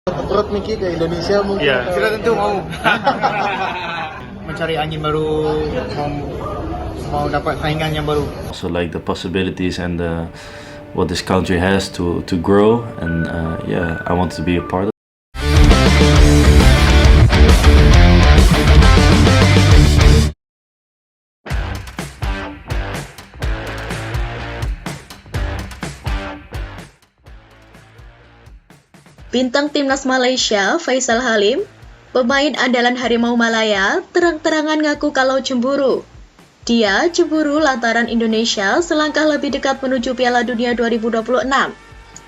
Perut mikir ke Indonesia mungkin. Ya, Sudah tentu mau. mencari angin baru, mau dapat saingan yang baru. So like the possibilities and what this country has to grow, and yeah, I want to be a part of it. Bintang timnas Malaysia, Faisal Halim, pemain andalan Harimau Malaya, terang-terangan ngaku kalau cemburu. Dia cemburu lantaran Indonesia selangkah lebih dekat menuju Piala Dunia 2026.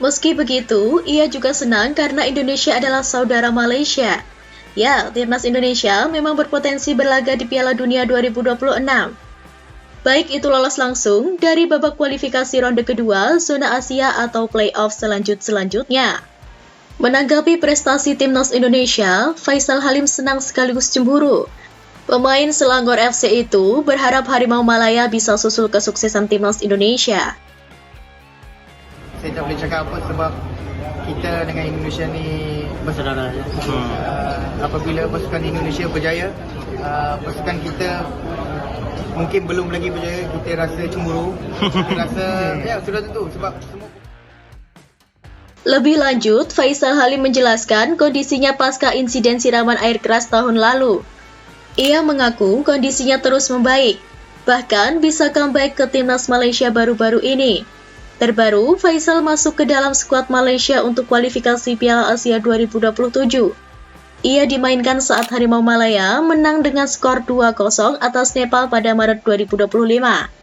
Meski begitu, ia juga senang karena Indonesia adalah saudara Malaysia. Ya, timnas Indonesia memang berpotensi berlaga di Piala Dunia 2026. Baik itu lolos langsung dari babak kualifikasi ronde kedua zona Asia atau playoff selanjutnya. Menanggapi prestasi timnas Indonesia, Faisal Halim senang sekaligus cemburu. Pemain Selangor FC itu berharap Harimau Malaya bisa susul kesuksesan timnas Indonesia. Saya tak boleh cakap apa sebab kita dengan Indonesia ni bersaudara. Apabila pasukan Indonesia berjaya, pasukan kita mungkin belum lagi berjaya, kita rasa cemburu. Kita rasa ya sudah tentu sebab semua. Lebih lanjut, Faisal Halim menjelaskan kondisinya pasca insiden siraman air keras tahun lalu. Ia mengaku kondisinya terus membaik, bahkan bisa comeback ke timnas Malaysia baru-baru ini. Terbaru, Faisal masuk ke dalam skuad Malaysia untuk kualifikasi Piala Asia 2027. Ia dimainkan saat Harimau Malaya menang dengan skor 2-0 atas Nepal pada Maret 2025.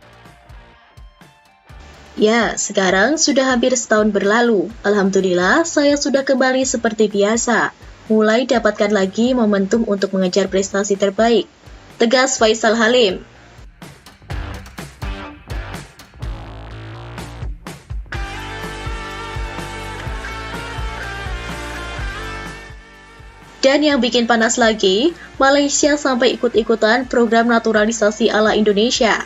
Ya, sekarang sudah hampir setahun berlalu. Alhamdulillah, saya sudah kembali seperti biasa. Mulai dapatkan lagi momentum untuk mengejar prestasi terbaik. Tegas Faisal Halim. Dan yang bikin panas lagi, Malaysia sampai ikut-ikutan program naturalisasi ala Indonesia.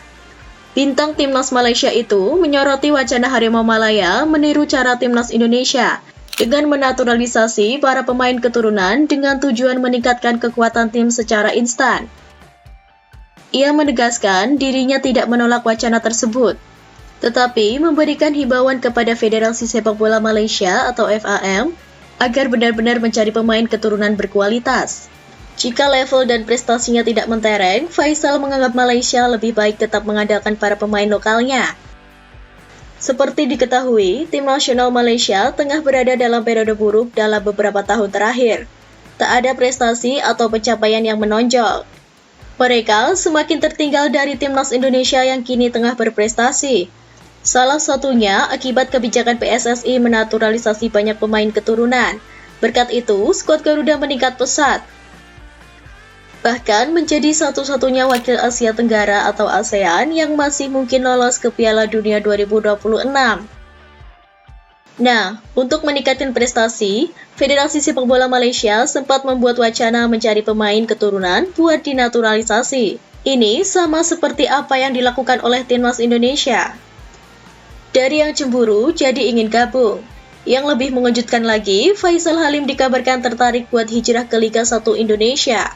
Bintang timnas Malaysia itu menyoroti wacana Harimau Malaya meniru cara timnas Indonesia dengan menaturalisasi para pemain keturunan dengan tujuan meningkatkan kekuatan tim secara instan. Ia menegaskan dirinya tidak menolak wacana tersebut, tetapi memberikan himbauan kepada Federasi Sepak Bola Malaysia atau FAM agar benar-benar mencari pemain keturunan berkualitas. Jika level dan prestasinya tidak mentereng, Faisal menganggap Malaysia lebih baik tetap mengandalkan para pemain lokalnya. Seperti diketahui, tim nasional Malaysia tengah berada dalam periode buruk dalam beberapa tahun terakhir. Tak ada prestasi atau pencapaian yang menonjol. Mereka semakin tertinggal dari timnas Indonesia yang kini tengah berprestasi. Salah satunya akibat kebijakan PSSI menaturalisasi banyak pemain keturunan. Berkat itu, skuad Garuda meningkat pesat. Bahkan menjadi satu-satunya wakil Asia Tenggara atau ASEAN yang masih mungkin lolos ke Piala Dunia 2026. Nah, untuk meningkatkan prestasi, Federasi Sepak Bola Malaysia sempat membuat wacana mencari pemain keturunan buat dinaturalisasi. Ini sama seperti apa yang dilakukan oleh timnas Indonesia. Dari yang cemburu jadi ingin gabung. Yang lebih mengejutkan lagi, Faisal Halim dikabarkan tertarik buat hijrah ke Liga 1 Indonesia.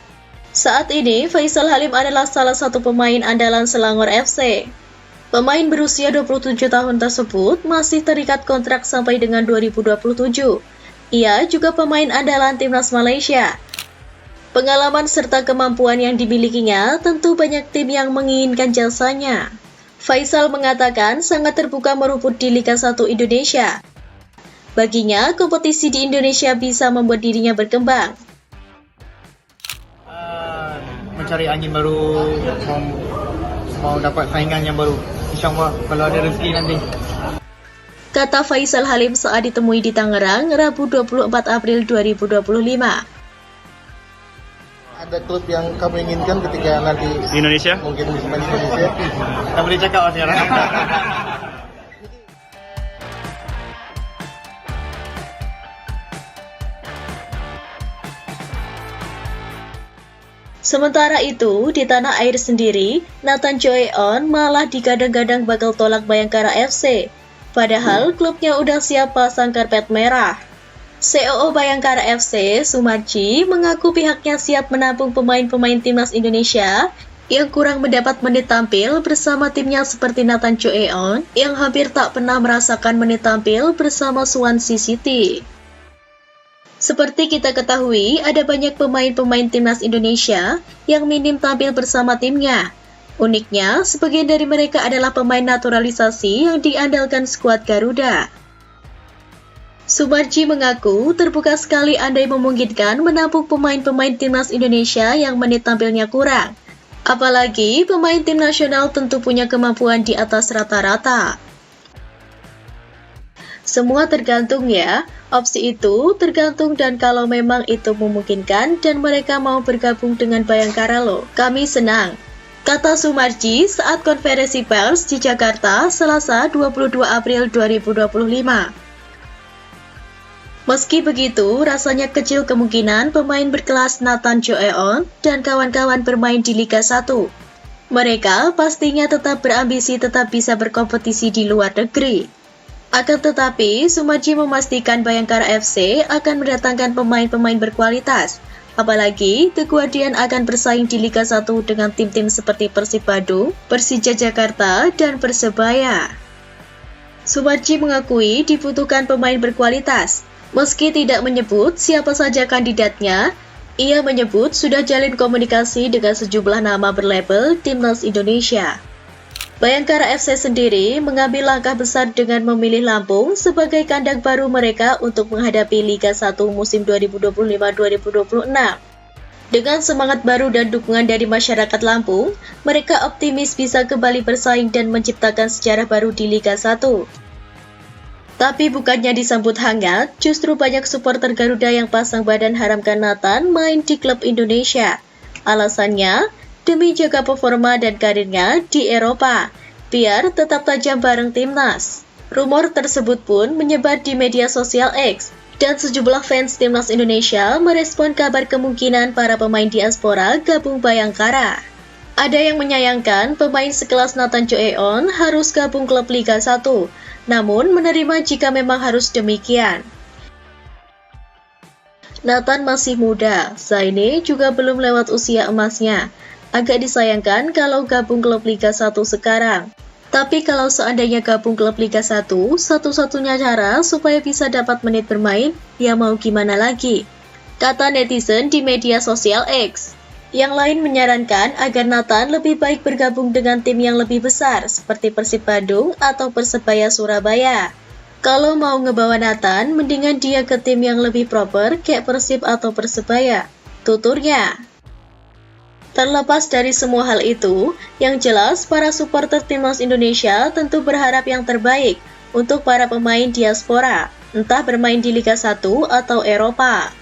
Saat ini, Faisal Halim adalah salah satu pemain andalan Selangor FC. Pemain berusia 27 tahun tersebut masih terikat kontrak sampai dengan 2027. Ia juga pemain andalan timnas Malaysia. Pengalaman serta kemampuan yang dimilikinya tentu banyak tim yang menginginkan jasanya. Faisal mengatakan sangat terbuka merumput di Liga 1 Indonesia. Baginya, kompetisi di Indonesia bisa membuat dirinya berkembang. Mencari angin baru, mau dapat saingan yang baru. InsyaAllah kalau ada rezeki nanti. Kata Faisal Halim saat ditemui di Tangerang, Rabu 24 April 2025. Ada klub yang kamu inginkan ketika nanti Di Indonesia? mungkin bisa main di Indonesia? Tak boleh cakap sekarang. Sementara itu, di tanah air sendiri, Nathan Choi On malah digadang-gadang bakal tolak Bayangkara FC. Padahal klubnya udah siap pasang karpet merah. COO Bayangkara FC, Sumarji, mengaku pihaknya siap menampung pemain-pemain timnas Indonesia yang kurang mendapat menit tampil bersama timnya seperti Nathan Choeon yang hampir tak pernah merasakan menit tampil bersama Swansea City. Seperti kita ketahui, ada banyak pemain-pemain timnas Indonesia yang minim tampil bersama timnya. Uniknya, sebagian dari mereka adalah pemain naturalisasi yang diandalkan skuad Garuda. Sumarji mengaku terbuka sekali andai memungkinkan menampung pemain-pemain timnas Indonesia yang menit tampilnya kurang. Apalagi pemain tim nasional tentu punya kemampuan di atas rata-rata. Semua tergantung ya, opsi itu tergantung dan kalau memang itu memungkinkan dan mereka mau bergabung dengan Bayangkara loh, kami senang. Kata Sumarji saat konferensi pers di Jakarta, Selasa 22 April 2025. Meski begitu, rasanya kecil kemungkinan pemain berkelas Nathan Choeon dan kawan-kawan bermain di Liga 1. Mereka pastinya tetap berambisi tetap bisa berkompetisi di luar negeri. Akan tetapi, Sumarji memastikan Bayangkara FC akan mendatangkan pemain-pemain berkualitas. Apalagi, The Guardian akan bersaing di Liga 1 dengan tim-tim seperti Persib Bandung, Persija Jakarta, dan Persebaya. Sumarji mengakui dibutuhkan pemain berkualitas. Meski tidak menyebut siapa saja kandidatnya, ia menyebut sudah jalin komunikasi dengan sejumlah nama berlabel Timnas Indonesia. Bayangkara FC sendiri mengambil langkah besar dengan memilih Lampung sebagai kandang baru mereka untuk menghadapi Liga 1 musim 2025-2026. Dengan semangat baru dan dukungan dari masyarakat Lampung, mereka optimis bisa kembali bersaing dan menciptakan sejarah baru di Liga 1. Tapi bukannya disambut hangat, justru banyak supporter Garuda yang pasang badan haramkan Nathan main di klub Indonesia. Alasannya, demi jaga performa dan karirnya di Eropa, biar tetap tajam bareng timnas. Rumor tersebut pun menyebar di media sosial X, dan sejumlah fans timnas Indonesia merespon kabar kemungkinan para pemain diaspora gabung Bayangkara. Ada yang menyayangkan pemain sekelas Nathan Choeon harus gabung klub Liga 1, namun menerima jika memang harus demikian. Nathan masih muda, Zaini juga belum lewat usia emasnya. Agak disayangkan kalau gabung klub Liga 1 sekarang. Tapi kalau seandainya gabung klub Liga 1, satu-satunya cara supaya bisa dapat menit bermain, ya mau gimana lagi? Kata netizen di media sosial X. Yang lain menyarankan agar Nathan lebih baik bergabung dengan tim yang lebih besar seperti Persib Bandung atau Persebaya Surabaya. Kalau mau ngebawa Nathan, mendingan dia ke tim yang lebih proper kayak Persib atau Persebaya, tuturnya. Terlepas dari semua hal itu, yang jelas para supporter timnas Indonesia tentu berharap yang terbaik untuk para pemain diaspora, entah bermain di Liga 1 atau Eropa.